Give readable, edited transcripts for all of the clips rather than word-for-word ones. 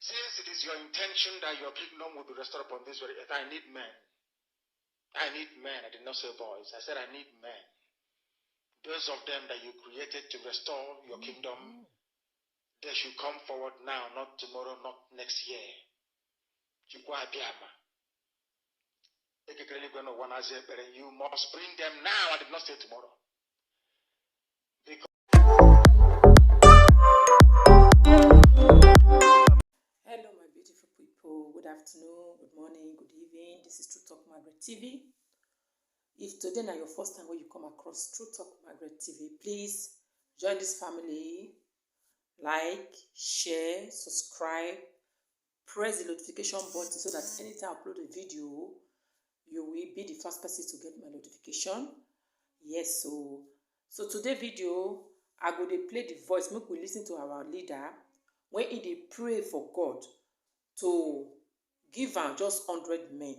Since it is your intention that your kingdom will be restored upon this very earth, I need men. I need men. I did not say boys. I said I need men. Those of them that you created to restore your kingdom, they should come forward now, not tomorrow, not next year. You must bring them now. I did not say tomorrow. Hello, my beautiful people. Good afternoon, good morning, good evening. This is True Talk Margaret TV. If today is your first time when you come across True Talk Margaret TV, please join this family. Like, share, subscribe, press the notification button so that anytime I upload a video, you will be the first person to get my notification. Yes, so today video, I go to play the voice. Make we listen to our leader when he pray for God to give am just 100 men,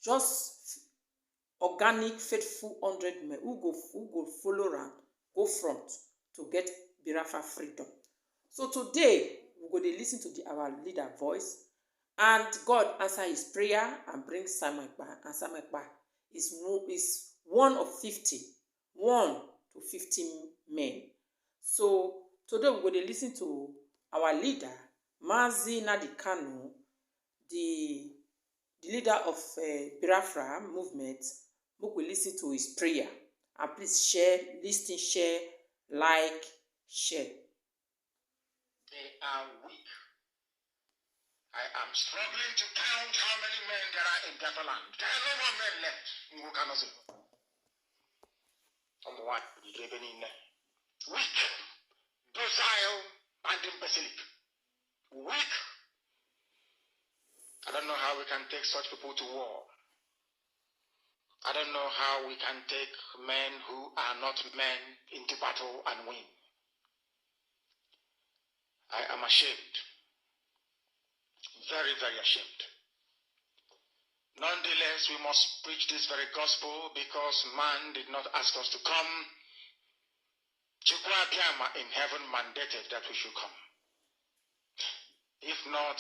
just organic, faithful 100 men who go follow am, go front to get Biafra freedom. So today we go to listen to our leader voice, and God answer his prayer and bring Samuel Ekpa. And Samuel Ekpa is one of 50, 1 to 50 men. So today we go to listen to our leader, Mazin Nnamdi Kanu, the leader of Biafra movement. We listen to his prayer. And please share, listen, share, like, share. They are weak. I am struggling to count how many men there are in Biafra land. There are no more men left in Wukanozu. Weak, docile, and imbecilic. Weak. I don't know how we can take such people to war. I don't know how we can take men who are not men into battle and win. I am ashamed. Very, very ashamed. Nonetheless, we must preach this very gospel because man did not ask us to come. Chukwa Biama in heaven mandated that we should come. If not,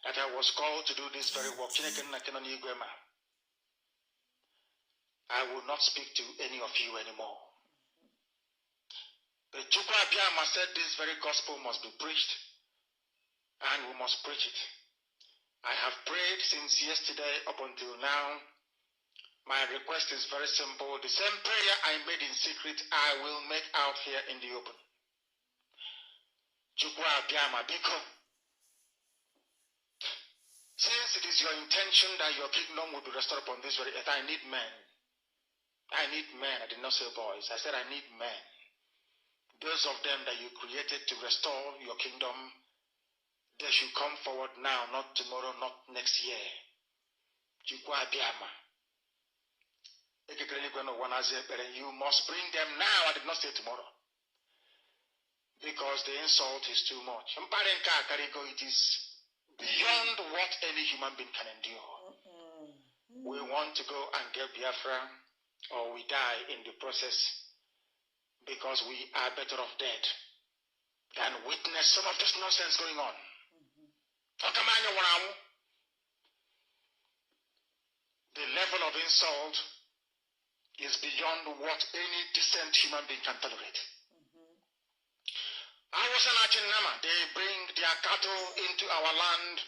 that I was called to do this very work, I will not speak to any of you anymore. But Chukwa Biama said this very gospel must be preached, and we must preach it. I have prayed since yesterday up until now. My request is very simple. The same prayer I made in secret, I will make out here in the open. Chukwa Biama Biko. Since it is your intention that your kingdom will be restored upon this very earth, I need men. I need men. I did not say boys. I said I need men. Those of them that you created to restore your kingdom, they should come forward now, not tomorrow, not next year. You must bring them now. I did not say tomorrow. Because the insult is too much. It is beyond what any human being can endure. We want to go and get Biafra, or we die in the process, because we are better off dead than witness some of this nonsense going on. The level of insult is beyond what any decent human being can tolerate. I was an Achinama. They bring their cattle into our land.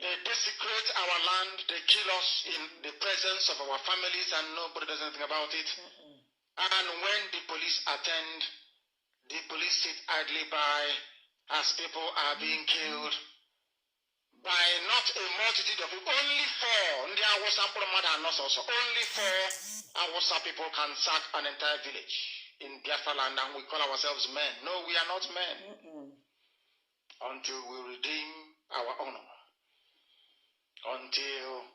They desecrate our land. They kill us in the presence of our families, and nobody does anything about it. And when the police attend, the police sit idly by as people are being killed by not a multitude of people. Only 4. Only 4 Awasa people can sack an entire village in Biafra land, and we call ourselves men. No, we are not men. Until we redeem our honor. Until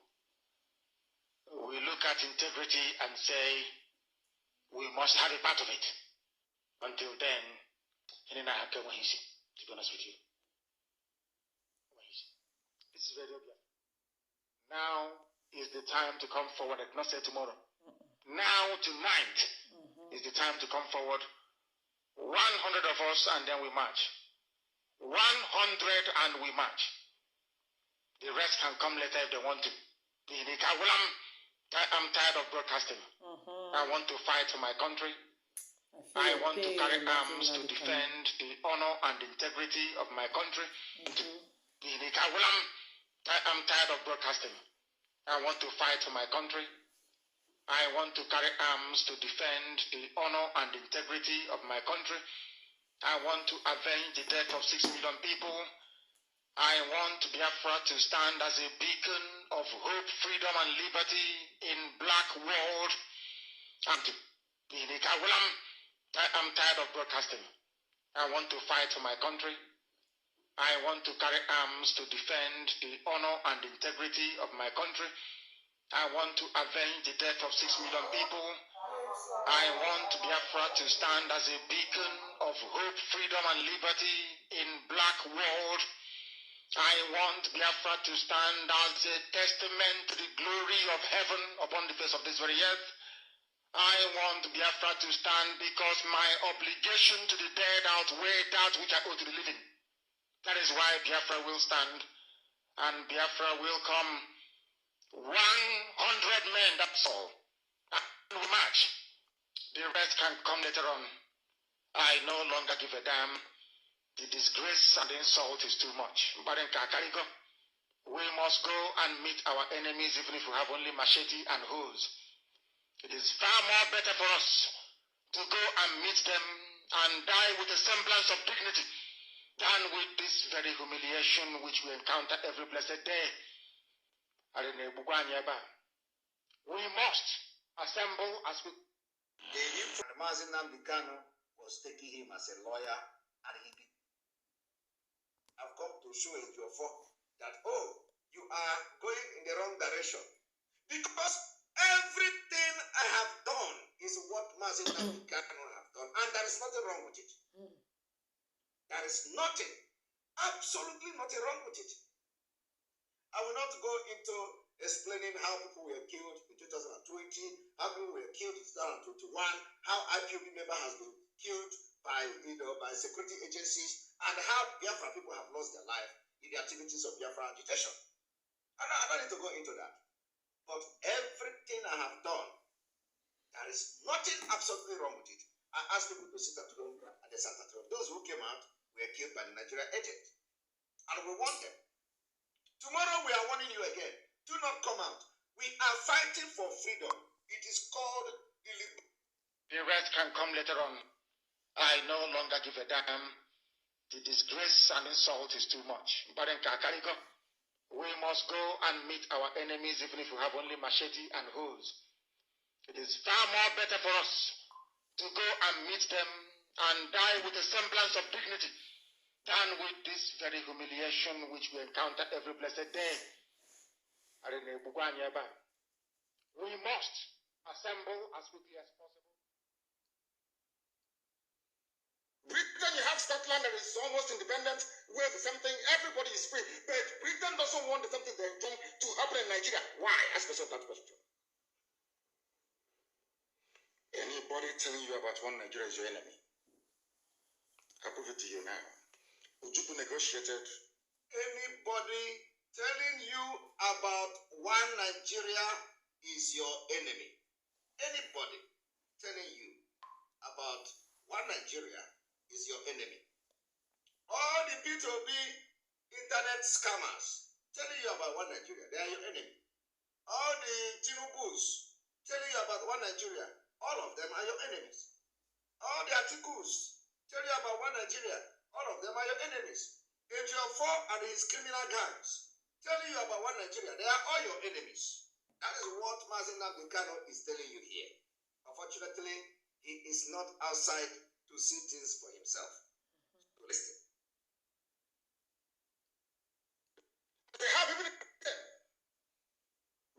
we look at integrity and say, we must have a part of it. Until then, to be honest with you. This is very obvious. Now is the time to come forward. I did not say tomorrow. Now, tonight, is the time to come forward. 100 of us, and then we march. 100 and we march. The rest can come later if they want to. I'm tired of broadcasting. I want to fight for my country. I want to carry arms to defend the honor and integrity of my country. I'm tired of broadcasting. I want to fight for my country. I want to carry arms to defend the honor and integrity of my country. I want to avenge the death of 6 million people. I want Biafra to stand as a beacon of hope, freedom, and liberty in black world. I'm tired of broadcasting. I want to fight for my country. I want to carry arms to defend the honor and integrity of my country. I want to avenge the death of 6 million people. I want Biafra to stand as a beacon of hope, freedom, and liberty in black world. I want Biafra to stand as a testament to the glory of heaven upon the face of this very earth. I want Biafra to stand because my obligation to the dead outweigh that which I owe to the living. That is why Biafra will stand, and Biafra will come. 100 men, that's all. And we march. The rest can come later on. I no longer give a damn. The disgrace and insult is too much. We must go and meet our enemies even if we have only machete and hose. It is far more better for us to go and meet them and die with a semblance of dignity than with this very humiliation which we encounter every blessed day. We must assemble as we... The info Mazin Nnamdi Kanu was taking him as a lawyer, and he did. I've come to show you that, you are going in the wrong direction. Because everything I have done is what Mazin Nnamdi Kanu have done, and there is nothing wrong with it. There is nothing, absolutely nothing wrong with it. I will not go into explaining how people were killed in 2020, how people were killed in 2021, how IPOB member has been killed by security agencies, and how Biafra people have lost their life in the activities of Biafra agitation. I don't need to go into that. But everything I have done, there is nothing absolutely wrong with it. I asked people to sit at home and they sat at home. Those who came out were killed by the Nigerian agent. And we want them. Tomorrow we are warning you again. Do not come out. We are fighting for freedom. It is called the rest can come later on. I no longer give a damn. The disgrace and insult is too much. We must go and meet our enemies even if we have only machete and hose. It is far more better for us to go and meet them and die with a semblance of dignity than with this very humiliation which we encounter every blessed day. We must assemble as quickly as possible. Britain, you have Scotland that is almost independent, where the same thing, everybody is free. But Britain doesn't want the same thing they're enjoying to happen in Nigeria. Why? Ask yourself that question. Anybody telling you about one Nigeria is your enemy? I'll prove it to you now. Ujuku negotiated. Anybody telling you about one Nigeria is your enemy. Anybody telling you about one Nigeria is your enemy. All the P2B internet scammers telling you about one Nigeria, they are your enemy. All the Tinubus telling you about one Nigeria, all of them are your enemies. All the articles tell you about one Nigeria, all of them are your enemies. AJ4 and his criminal gangs telling you about one Nigeria, they are all your enemies. That is what Mazin Nnamdi Kanu is telling you here. Unfortunately, he is not outside to see things for himself. Listen. They have even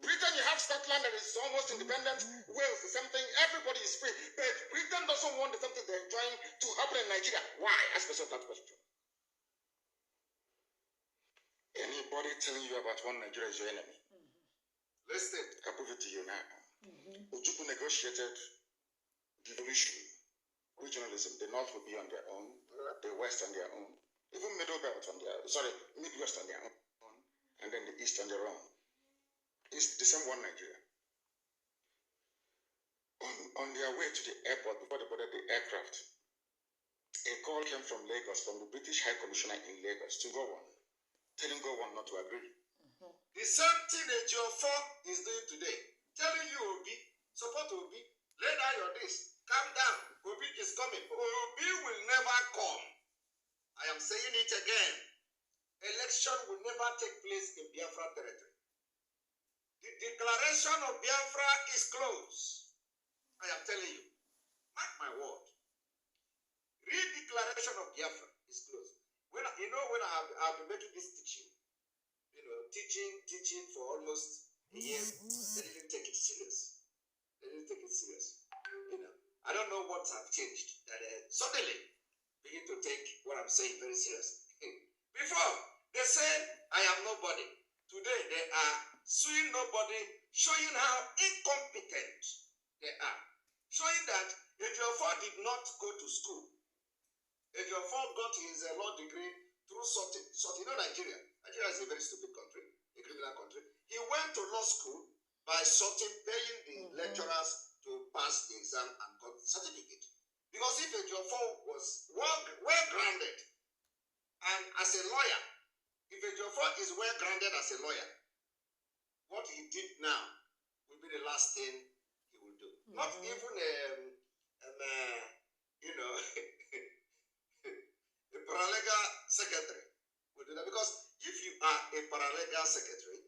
Britain, you have Scotland that is almost independent. Wales, the same thing. Everybody is free. But Britain doesn't want the same thing they're enjoying to happen in Nigeria. Why? Ask yourself that question. Anybody telling you about one Nigeria is your enemy? Listen, I'll prove it to you now. Ujuku negotiated devolution, regionalism. The North will be on their own, the West on their own. Even middle belt on their, Midwest on their own, and then the East on their own. It's the same one Nigeria. On their way to the airport, before they boarded the aircraft, a call came from Lagos, from the British High Commissioner in Lagos, to Gowon, telling Gowon not to agree. The same thing that your phone is doing today, telling you, Obi, support Obi, lay down your this, calm down, Obi is coming. Obi will never come. I am saying it again. Election will never take place in Biafra territory. The declaration of Biafra is closed. I am telling you. Mark my word. Re-declaration of Biafra is closed. When I've been making this teaching, teaching for almost a year, they didn't take it serious. I don't know what have changed. That suddenly begin to take what I'm saying very serious. Before, they say, I am nobody. Today, they are suing nobody, showing how incompetent they are. Showing that Ejiofor did not go to school. Ejiofor got his law degree through sorting. Nigeria. Nigeria is a very stupid country, a criminal country. He went to law school by sorting, paying the lecturers to pass the exam and got the certificate. Because if Ejiofor was well-grounded, and as a lawyer, if Ejiofor is well-grounded as a lawyer, what he did now will be the last thing he will do. Not even a paralegal secretary will do that. Because if you are a paralegal secretary,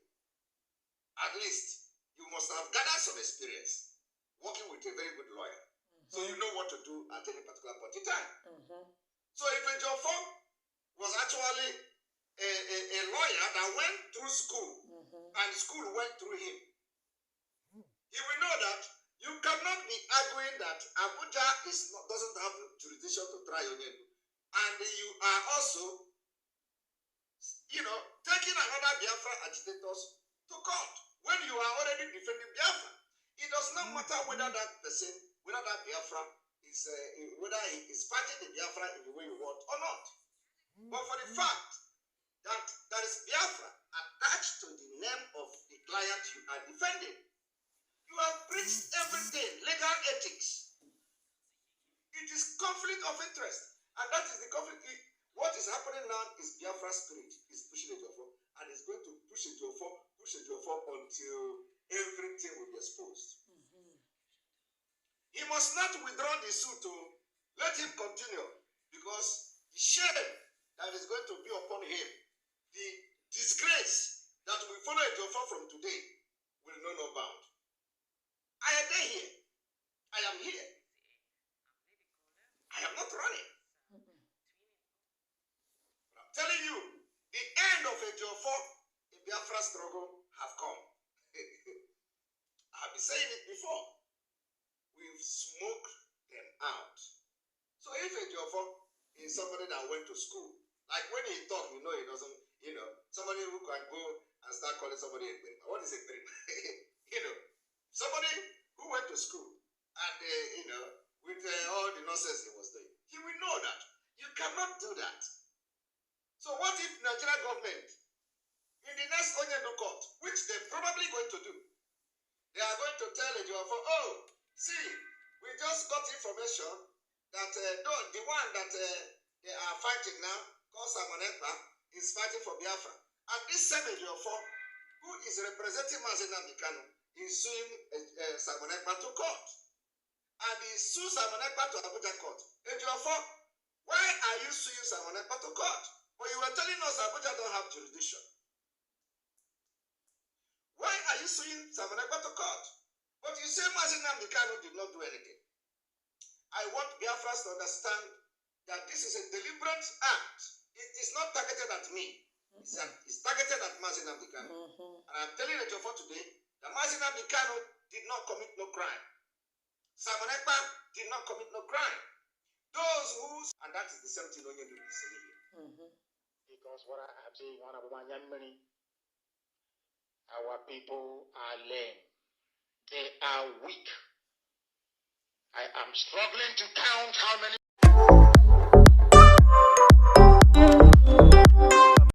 at least you must have gathered some experience working with a very good lawyer. So you know what to do at any particular point in time. So if Ejiofor was actually a lawyer that went through school, and school went through him, he will know that you cannot be arguing that Abuja doesn't have the jurisdiction to try Onyedu. And you are also, taking another Biafra agitators to court when you are already defending Biafra. It does not matter whether that person, whether that Biafra is, whether he is fighting the Biafra in the way you want or not. But for the fact that there is Biafra attached to the name of the client you are defending, you have breached everything, legal ethics. It is conflict of interest. And that is the conflict. What is happening now is Biafra spirit is pushing Ejiofor, and it's going to push Ejiofor until everything will be exposed. He must not withdraw the suit to let him continue, because the shame that is going to be upon him, the disgrace that will follow Ejiofor from today, will know no bound. I am here. I am here. I am not running. But I'm telling you, the end of Ejiofor in Biafra struggle have come. I've been saying it before. We've smoked them out. So if Ejiofor is somebody that went to school, like when he talk, he doesn't, somebody who can go and start calling somebody a Ekpa. What is a Ekpa? Somebody who went to school and, with all the nonsense he was doing, he will know that you cannot do that. So what if Nigerian government, in the next Onyedu court, which they're probably going to do, they are going to tell Ejiofor, see, we just got information that the one that they are fighting now, called Nnamdi Ekpa, is fighting for Biafra. And this same Ejiofor, who is representing Mazin and Kanu, is suing Nnamdi Ekpa to court. And he sues Nnamdi Ekpa to Abuja court. Ejiofor, why are you suing Nnamdi Ekpa to court? But you were telling us Abuja don't have jurisdiction. Why are you suing Nnamdi Ekpa to court? But you say Mazin and Kanu did not do anything. I want Biafrans to understand that this is a deliberate act. It is not targeted at me. It's targeted at Mazin and Kanu. And I'm telling Ejiofor today that Mazin and Kanu did not commit no crime. Nnamdi Ekpa did not commit no crime. Those who, and that is the same thing Onyedu is saying here. Because what I am saying, our people are lame. They are weak. I am struggling to count how many